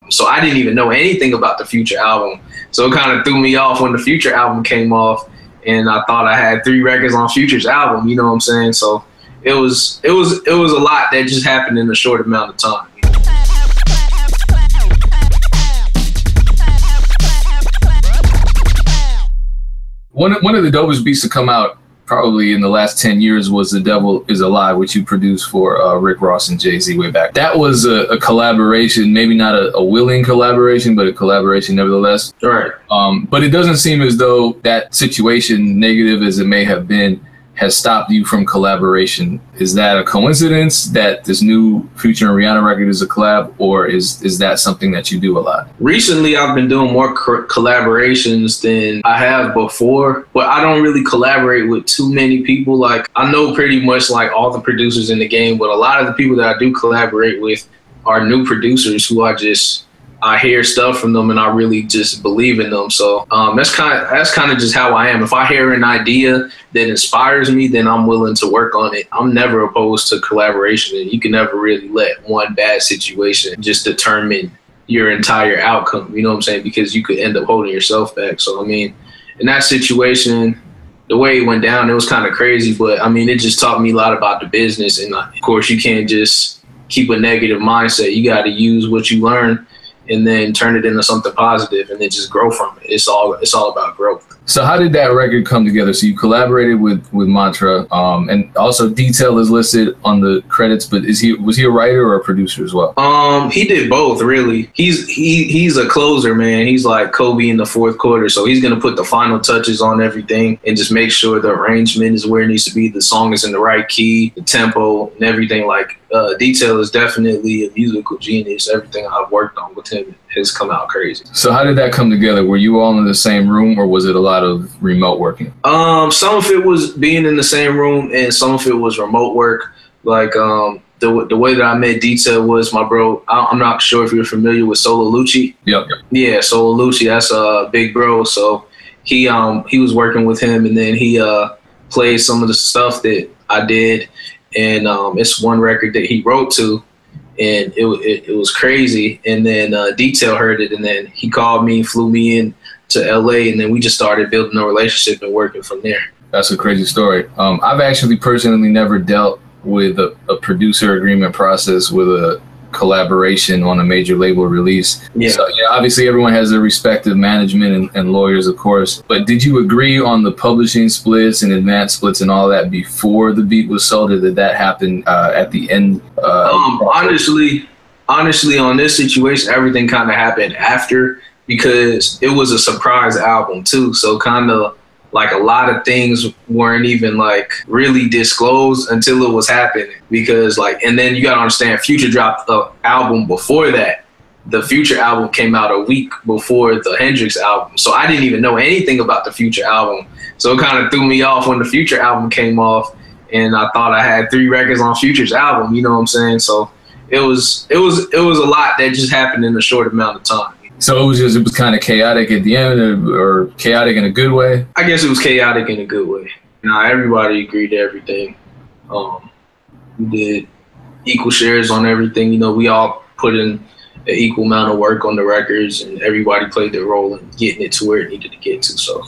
album. So I didn't even know anything about the Future album. So it kind of threw me off when the Future album came off, and I thought I had 3 records on Future's album. You know what I'm saying? So it was a lot that just happened in a short amount of time. One of the dopest beats to come out probably in the last 10 years was The Devil Is a Lie, which you produced for Rick Ross and Jay-Z way back. That was a collaboration, maybe not a willing collaboration, but a collaboration nevertheless. Right. But it doesn't seem as though that situation, negative as it may have been, has stopped you from collaboration. Is that a coincidence that this new Future and Rihanna record is a collab, or is that something that you do a lot? Recently, I've been doing more collaborations than I have before, but I don't really collaborate with too many people. Like, I know pretty much like all the producers in the game, but a lot of the people that I do collaborate with are new producers who I hear stuff from them and I really just believe in them. So that's kind of just how I am. If I hear an idea that inspires me, then I'm willing to work on it. I'm never opposed to collaboration, and you can never really let one bad situation just determine your entire outcome. You know what I'm saying? Because you could end up holding yourself back. So, I mean, in that situation, the way it went down, it was kind of crazy, but I mean, it just taught me a lot about the business. And of course, you can't just keep a negative mindset. You got to use what you learn and then turn it into something positive and then just grow from it. It's all about growth. So how did that record come together? So you collaborated with Mantra, and also Detail is listed on the credits, but was he a writer or a producer as well? He did both, really. He's a closer, man. He's like Kobe in the fourth quarter, so he's gonna put the final touches on everything and just make sure the arrangement is where it needs to be, the song is in the right key, the tempo and everything. Like Detail is definitely a musical genius. Everything I've worked on with him has come out crazy. So how did that come together? Were you all in the same room, or was it a lot of remote working? Some of it was being in the same room, and some of it was remote work. Like the way that I met Detail was my bro. I'm not sure if you're familiar with Solo Lucci. Yep. Yeah, Solo Lucci. That's a big bro. So he was working with him, and then he played some of the stuff that I did, and it's one record that he wrote to. And it was crazy. And then Detail heard it, and then he called me, flew me in to LA, and then we just started building a relationship and working from there. That's a crazy story. I've actually personally never dealt with a producer agreement process with a collaboration on a major label release. Yeah. So yeah, obviously everyone has their respective management and lawyers, of course. But did you agree on the publishing splits and advance splits and all that before the beat was sold, or did that happen at the end? Honestly, on this situation, everything kind of happened after, because it was a surprise album too. So kind of like a lot of things weren't even like really disclosed until it was happening, because like, and then you gotta understand, Future dropped the album before that. The Future album came out a week before the Hendrix album. So I didn't even know anything about the Future album. So it kind of threw me off when the Future album came off, and I thought I had 3 records on Future's album. You know what I'm saying? So it was a lot that just happened in a short amount of time. So it was kind of chaotic at the end, or chaotic in a good way? I guess it was chaotic in a good way. Everybody agreed to everything. We did equal shares on everything. You know, we all put in an equal amount of work on the records, and everybody played their role in getting it to where it needed to get to. So